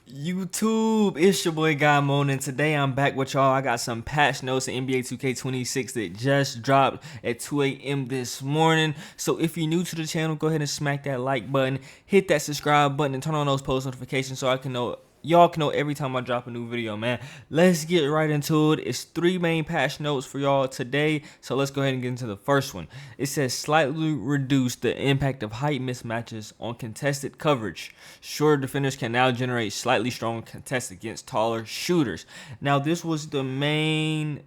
YouTube, it's your boy Guy Moan, and today I'm back with y'all. I got some patch notes in NBA 2K26 that just dropped at 2 a.m. this morning. So if you're new to the channel, go ahead and smack that like button, hit that subscribe button, and turn on those post notifications so y'all can know every time I drop a new video, man. Let's get right into it. It's 3 main patch notes for y'all today, so let's go ahead and get into the first one. It says slightly reduce the impact of height mismatches on contested coverage. Shorter defenders can now generate slightly stronger contests against taller shooters. Now, this was the main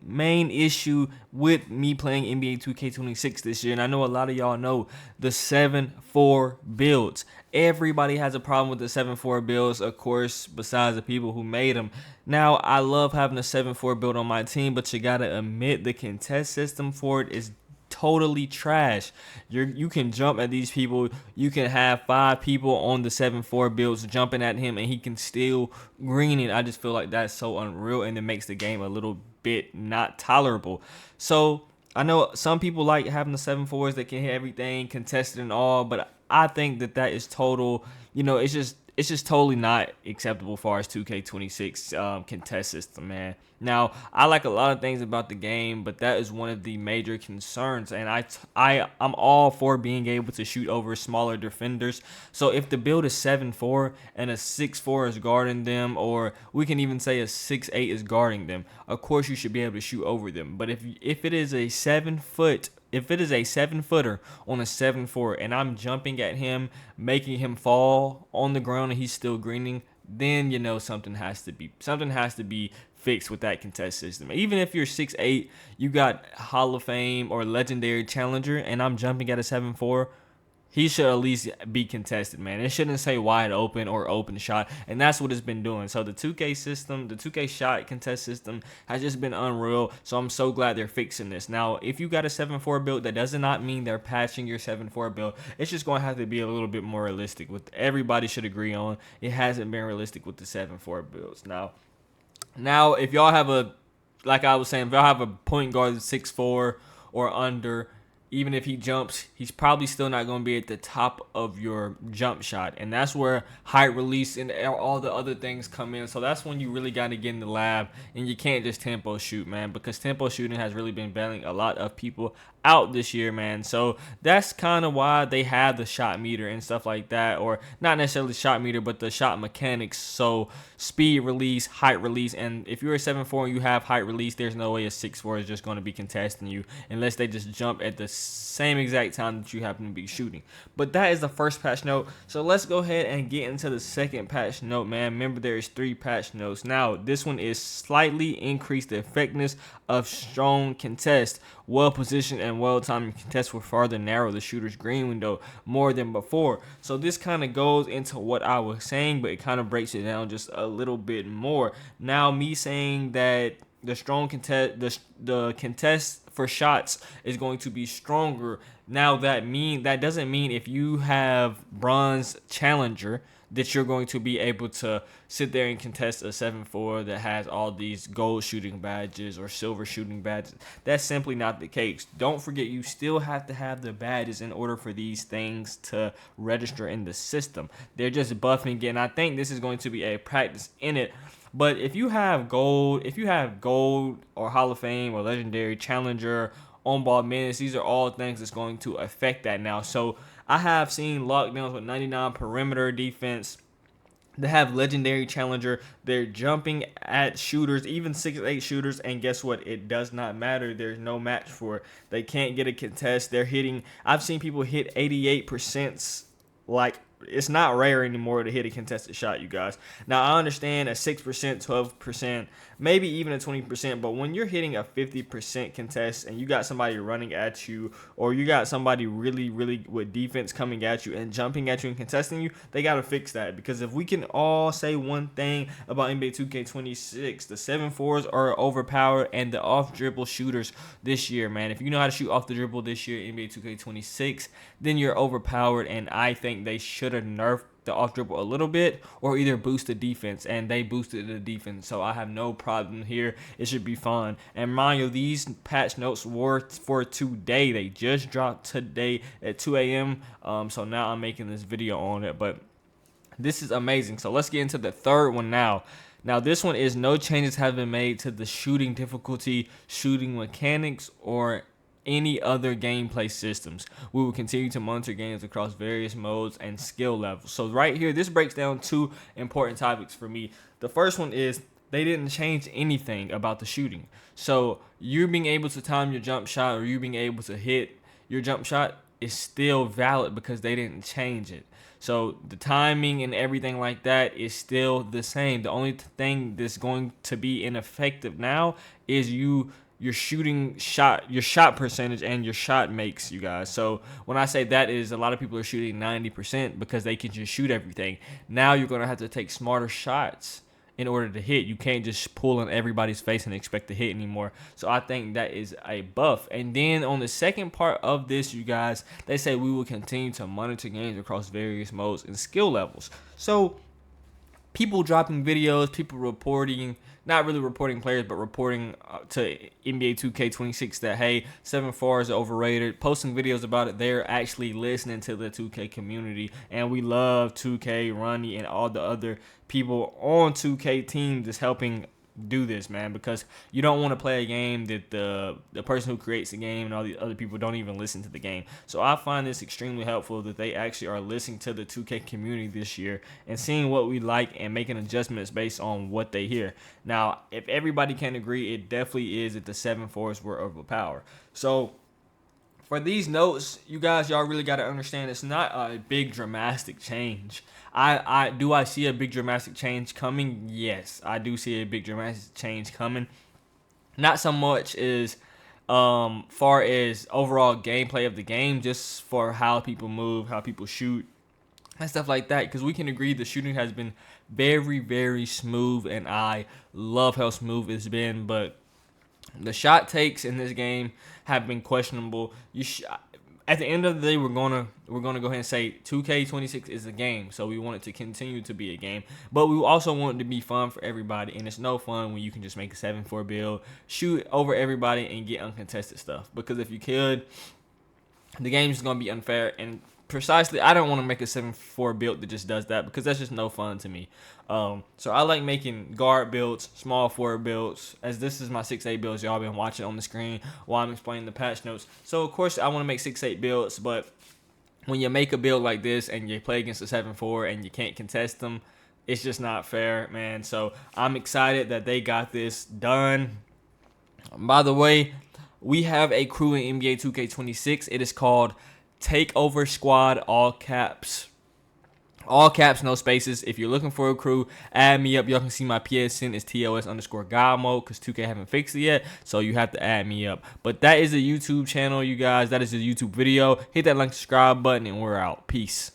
issue with me playing NBA 2K26 this year, and I know a lot of y'all know the 7-4 builds. Everybody has a problem with the 7-4 builds, of course, besides the people who made them. Now, I love having a 7-4 build on my team, but you gotta admit the contest system for it is totally trash. You can jump at these people. You can have 5 people on the 7-4 builds jumping at him, and he can still green it. I just feel like that's so unreal, and it makes the game a little bit not tolerable. So I know some people like having the 7-4s that can hit everything, contested and all, but I think that is total. It's just totally not acceptable as far as 2K26 contest system, man. Now, I like a lot of things about the game, but that is one of the major concerns, and I'm all for being able to shoot over smaller defenders. So if the build is 7-4 and a 6-4 is guarding them, or we can even say a 6-8 is guarding them, of course you should be able to shoot over them. But if it is a 7-footer on a 7-4 and I'm jumping at him, making him fall on the ground and he's still greening, then you know something has to be fixed with that contest system. Even if you're 6'8", you got Hall of Fame or legendary challenger, and I'm jumping at a 7-4, he should at least be contested, man. It shouldn't say wide open or open shot, and that's what it's been doing. So the 2K system, the 2K shot contest system has just been unreal, so I'm so glad they're fixing this. Now, if you got a 7-4 build, that does not mean they're patching your 7-4 build. It's just going to have to be a little bit more realistic. With everybody should agree on, it hasn't been realistic with the 7-4 builds. Now, if y'all have like I was saying, if y'all have a point guard that's 6'4" or under, even if he jumps, he's probably still not going to be at the top of your jump shot. And that's where height release and all the other things come in. So that's when you really got to get in the lab, and you can't just tempo shoot, man, because tempo shooting has really been bailing a lot of people out this year, man. So that's kind of why they have the shot meter and stuff like that, or not necessarily shot meter, but the shot mechanics. So speed release, height release, and if you're a 7-4 and you have height release, there's no way a 6'4 is just going to be contesting you unless they just jump at the same exact time that you happen to be shooting. But that is the first patch note. So let's go ahead and get into the second patch note, man. Remember, there is 3 patch notes. Now, this one is slightly increase the effectiveness of strong contest. Well positioned and well timed contests will further narrow the shooter's green window more than before. So this kind of goes into what I was saying, but it kind of breaks it down just a little bit more. Now, me saying that the strong contest, the contest for shots is going to be stronger. Now that doesn't mean if you have bronze challenger that you're going to be able to sit there and contest a 7-4 that has all these gold shooting badges or silver shooting badges. That's simply not the case. Don't forget, you still have to have the badges in order for these things to register in the system. They're just buffing it, and I think this is going to be a practice in it. But if you have gold or Hall of Fame or legendary challenger, on-ball minutes, these are all things that's going to affect that now. So I have seen lockdowns with 99 perimeter defense. They have legendary challenger. They're jumping at shooters, even 6'8" shooters, and guess what? It does not matter. There's no match for it. They can't get a contest. They're hitting. I've seen people hit 88%. Like, it's not rare anymore to hit a contested shot, you guys. Now, I understand a 6%, 12%, maybe even a 20%, but when you're hitting a 50% contest and you got somebody running at you, or you got somebody really, really with defense coming at you and jumping at you and contesting you, they got to fix that. Because if we can all say one thing about NBA 2K26, the 7-4s are overpowered and the off-dribble shooters this year, man. If you know how to shoot off the dribble this year in NBA 2K26, then you're overpowered, and I think they should have nerfed the off dribble a little bit, or either boost the defense, and they boosted the defense, so I have no problem here. It should be fun. And mind you, these patch notes were for today. They just dropped today at 2 a.m. So now I'm making this video on it, but This is amazing. So let's get into the third one now. Now this one is no changes have been made to the shooting difficulty, shooting mechanics, or any other gameplay systems. We will continue to monitor games across various modes and skill levels. So right here, this breaks down two important topics for me. The first one is they didn't change anything about the shooting. So you being able to time your jump shot or you being able to hit your jump shot is still valid because they didn't change it. So the timing and everything like that is still the same. The only thing that's going to be ineffective now is your shot percentage and your shot makes, you guys. So when I say that is, a lot of people are shooting 90% because they can just shoot everything. Now you're going to have to take smarter shots in order to hit. You can't just pull in everybody's face and expect to hit anymore. So I think that is a buff. And then on the second part of this, you guys, they say we will continue to monitor games across various modes and skill levels. So people dropping videos, people reporting, not really reporting players, but reporting to NBA 2K26 that, hey, 7-4 is overrated, posting videos about it. They're actually listening to the 2K community, and we love 2K, Ronnie, and all the other people on 2K teams that's helping do this, man, because you don't want to play a game that the person who creates the game and all the other people don't even listen to the game. So I find this extremely helpful that they actually are listening to the 2K community this year and seeing what we like and making adjustments based on what they hear. Now, if everybody can agree, it definitely is that the 7-4s were overpowered. So for these notes, you guys, y'all really got to understand it's not a big dramatic change. I see a big dramatic change coming? Yes, I do see a big dramatic change coming. Not so much as far as overall gameplay of the game, just for how people move, how people shoot, and stuff like that. Because we can agree the shooting has been very, very smooth, and I love how smooth it's been. But the shot takes in this game have been questionable. At the end of the day, we're gonna go ahead and say 2K26 is a game, so we want it to continue to be a game. But we also want it to be fun for everybody, and it's no fun when you can just make a 7-4 build, shoot over everybody, and get uncontested stuff. Because if you could, the game's just gonna be unfair. And precisely, I don't want to make a 7-4 build that just does that because that's just no fun to me. So I like making guard builds, small forward builds, as this is my 6-8 builds y'all been watching on the screen while I'm explaining the patch notes. So of course I want to make 6-8 builds, but when you make a build like this and you play against a 7-4 and you can't contest them, it's just not fair, man. So I'm excited that they got this done. By the way, we have a crew in NBA 2K26. It is called Takeover Squad, all caps. All caps, no spaces. If you're looking for a crew, add me up. Y'all can see my PSN is TOS_God mode because 2K haven't fixed it yet. So you have to add me up. But that is a YouTube channel, you guys. That is a YouTube video. Hit that like, subscribe button, and we're out. Peace.